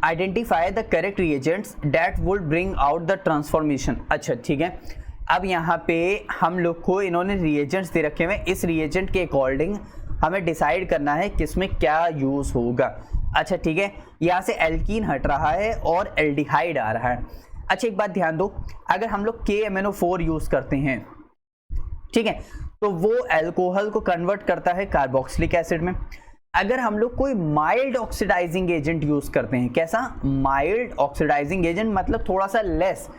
Identify the correct reagents that would bring out the transformation. अच्छा ठीक है, अब यहाँ पे हम लोग को इन्होंने रिएजेंट्स दे रखे हुए हैं, इस रिएजेंट के अकॉर्डिंग हमें डिसाइड करना है किसमें क्या यूज होगा। अच्छा ठीक है, यहाँ से एल्कीन हट रहा है और एल्डिहाइड आ रहा है। अच्छा एक बात ध्यान दो, अगर हम लोग KMnO4 यूज करते हैं, ठीक है, तो वो अल्कोहल को कन्वर्ट करता है कार्बोक्सिलिक एसिड में। अगर हम लोग कोई माइल्ड ऑक्सीडाइजिंग एजेंट यूज करते हैं, कैसा माइल्ड ऑक्सीडाइजिंग एजेंट, मतलब थोड़ा सा लेस,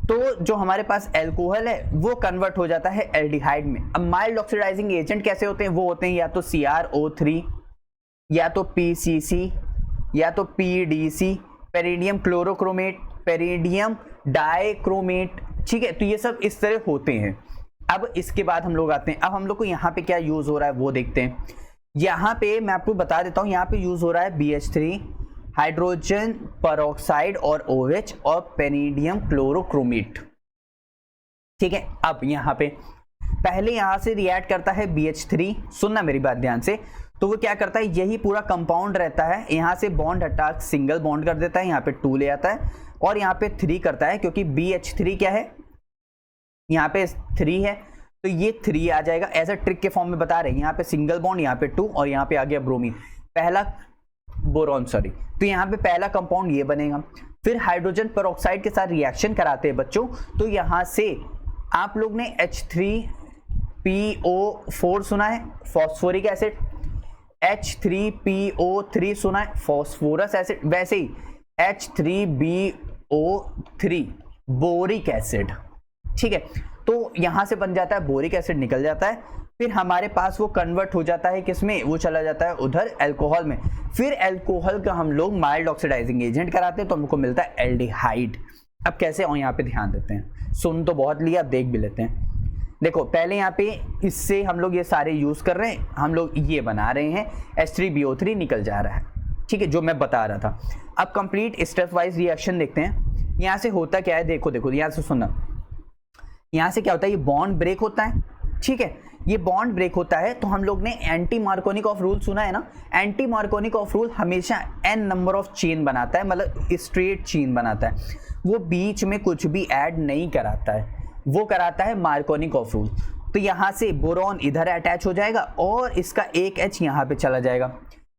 तो जो हमारे पास अल्कोहल है वो कन्वर्ट हो जाता है एल्डिहाइड में। अब माइल्ड ऑक्सीडाइजिंग एजेंट कैसे होते हैं, वो होते हैं या तो CrO3, या तो PCC, या तो PDC, peridium chlorochromate, peridium dichromate, ठीक है, तो ये सब इस तरह होते हैं। अब इसके बाद हम लोग आते हैं, अब हम लोग को यहाँ पे क्या यूज हो रहा है वो देखते हैं। यहाँ पे मैं आपको बता देता हूँ, यहाँ पे यूज हो रहा है BH3, हाइड्रोजन पेरोक्साइड और OH और पेरिडियम क्लोरोक्रोमेट, ठीक है। अब यहाँ पे पहले यहाँ से रिएक्ट करता है BH3, सुनना मेरी बात ध्यान से, तो वो क्या करता है, यही पूरा कंपाउंड रहता है, यहाँ से बॉन्ड हटा सिंगल बॉन्ड कर देता है, यहाँ पे 2 ले आता है और यहाँ पे 3 करता है, क्योंकि BH3 क्या है, यहाँ पे 3 है, तो ये 3 आ जाएगा। ऐसा ट्रिक के फॉर्म में बता रहे हैं, यहाँ पे सिंगल बॉन्ड, यहाँ पे 2 और यहाँ पे आ गया ब्रोमीन, पहला बोरॉन, सॉरी, तो यहाँ पे पहला कंपाउंड ये बनेगा। फिर हाइड्रोजन पेरोक्साइड के साथ रिएक्शन कराते हैं बच्चों, तो यहाँ से आप लोग ने H3PO4 सुना है, फॉस्फोरिक एसिड, H3PO3 सुना है, फॉस्फोरस एसिड, वैसे ही H3BO3 बोरिक एसिड, ठीक है, तो यहां से बन जाता है बोरिक एसिड, निकल जाता है, फिर हमारे पास वो कन्वर्ट हो जाता है किसमें, वो चला जाता है उधर अल्कोहल में। फिर अल्कोहल का हम लोग माइल्ड ऑक्सीडाइजिंग एजेंट कराते हैं तो हमको मिलता है एल्डिहाइड। अब कैसे, और यहाँ पे ध्यान देते हैं, सुन तो बहुत लिया, अब देख भी लेते हैं। देखो पहले यहाँ पे इससे हम लोग ये सारे यूज कर रहे हैं, हम लोग ये बना रहे हैं, H3BO3 निकल जा रहा है, ठीक है, जो मैं बता रहा था। अब कंप्लीट स्टेप वाइज रिएक्शन देखते हैं, यहाँ से होता क्या है, देखो देखो यहाँ से सुनना, यहाँ से क्या होता है, ये बॉन्ड ब्रेक होता है, ठीक है, ये बॉन्ड ब्रेक होता है, तो हम लोग ने एंटी मार्कोनिक ऑफ रूल सुना है ना, एंटी मार्कोनिक ऑफ रूल हमेशा n नंबर ऑफ चेन बनाता है, मतलब स्ट्रेट चेन बनाता है, वो बीच में कुछ भी ऐड नहीं कराता है, वो कराता है मार्कोनिक ऑफ रूल। तो यहाँ से बोरॉन इधर अटैच हो जाएगा और इसका एक H यहाँ पे चला जाएगा,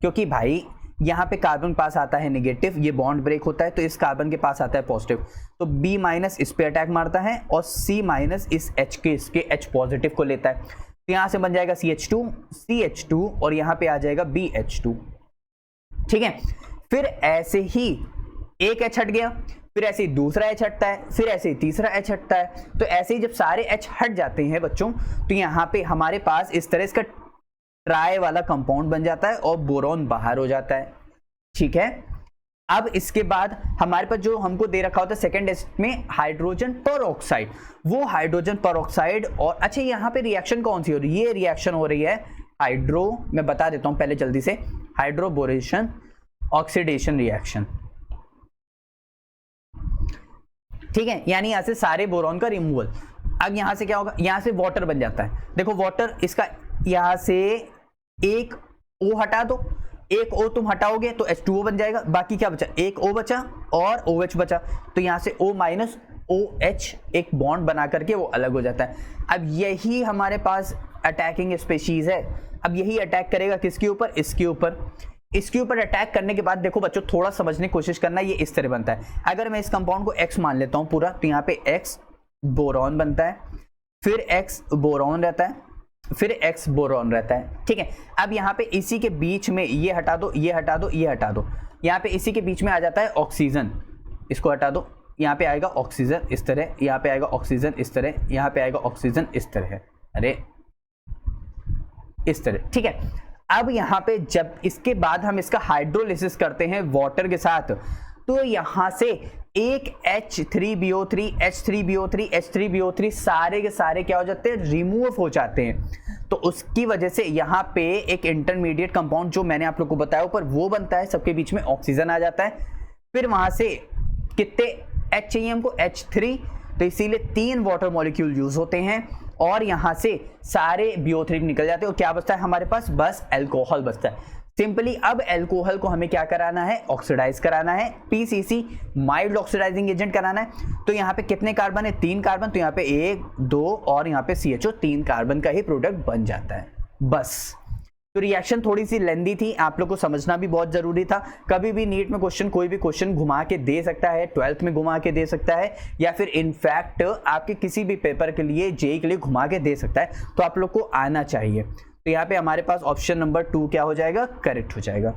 क्योंकि भाई यहाँ पे कार्बन पास आता है नेगेटिव, ये बॉन्ड ब्रेक होता है, तो इस कार्बन के पास आता है पॉजिटिव, तो B- इस पे अटैक मारता है और C- इस H के, इसके H पॉजिटिव को लेता है, तो यहाँ से बन जाएगा CH2 और यहाँ पे आ जाएगा BH2, ठीक है। फिर ऐसे ही एक H हट गया, फिर ऐसे ही दूसरा H हटता है, फिर ऐसे ही तीसरा H हटता है, तो ऐसे ही जब सारे H हट जाते हैं बच्चों, तो यहाँ पे हमारे पास इस तरह इसका ट्राई वाला कंपाउंड बन जाता है और बोरॉन बाहर हो जाता है, ठीक है। अब इसके बाद हमारे पास जो हमको दे रखा होता है सेकेंड स्टेप में हाइड्रोजन पेरोक्साइड, वो हाइड्रोजन पेरोक्साइड, और अच्छा यहाँ पे रिएक्शन कौन सी हो रही है, ये रिएक्शन हो रही है हाइड्रो, मैं बता देता हूं पहले जल्दी से, हाइड्रोबोरेशन ऑक्सीडेशन रिएक्शन, ठीक है, यानी यहां से सारे बोरॉन का रिमूवल। अब यहां से क्या होगा, यहां से वाटर बन जाता है, देखो वाटर, इसका यहां से एक O हटा दो, एक O तुम हटाओगे तो H2O बन जाएगा, बाकी क्या बचा, एक O बचा और OH बचा, तो यहां से O- OH एक बॉन्ड बना करके वो अलग हो जाता है। अब यही हमारे पास अटैकिंग स्पीशीज है, अब यही अटैक करेगा किसके ऊपर, इसके ऊपर, इसके ऊपर अटैक करने के बाद देखो बच्चों थोड़ा समझने की कोशिश करना, ये इस तरह बनता है, अगर मैं इस कंपाउंड को X मान लेता हूं पूरा, तो यहाँ पे X बोरॉन बनता है, फिर X बोरॉन रहता है, फिर X बोरॉन रहता है, ठीक है। अब यहाँ पे इसी के बीच में ये हटा दो, ये हटा दो, ये हटा दो, यहाँ पे इसी के बीच में आ जाता है ऑक्सीजन, इसको हटा दो, यहाँ पे आएगा ऑक्सीजन इस तरह, यहाँ पे आएगा ऑक्सीजन इस तरह, यहाँ पे आएगा ऑक्सीजन इस तरह, अरे इस तरह, ठीक है। अब यहाँ पे जब इसके बाद हम इसका हाइड्रोलिसिस करते हैं वाटर के साथ, तो यहाँ से एक H3BO3 सारे के सारे क्या हो जाते हैं, रिमूव हो जाते हैं, तो उसकी वजह से यहाँ पे एक इंटरमीडिएट कंपाउंड जो मैंने आप लोग को बताया ऊपर वो बनता है, सबके बीच में ऑक्सीजन आ जाता है, फिर वहां से कितने H चाहिए हमको, H3, तो इसीलिए 3 वाटर मॉलिक्यूल यूज होते हैं और यहां से सारे BO3 निकल जाते हैं और क्या बचता है हमारे पास, बस अल्कोहल बचता है। सिंपली अब एल्कोहल को हमें क्या कराना है, ऑक्सीडाइज कराना है, पीसीसी माइल्ड ऑक्सीडाइजिंग एजेंट कराना है। तो यहाँ पे कितने कार्बन है, 3 कार्बन, तो यहाँ पे 1 2 और यहाँ पे CHO 3 कार्बन का ही प्रोडक्ट बन जाता है बस। तो रिएक्शन थोड़ी सी लेंदी थी, आप लोग को समझना भी बहुत जरूरी था। कभी भी नीट में क्वेश्चन कोई भी क्वेश्चन घुमा के दे सकता है, 12th में घुमा के दे सकता है, या फिर इनफैक्ट आपके किसी भी पेपर के लिए जेईई के लिए घुमा के दे सकता है, तो आप लोग को आना चाहिए। तो यहाँ पे हमारे पास ऑप्शन नंबर 2 क्या हो जाएगा, करेक्ट हो जाएगा।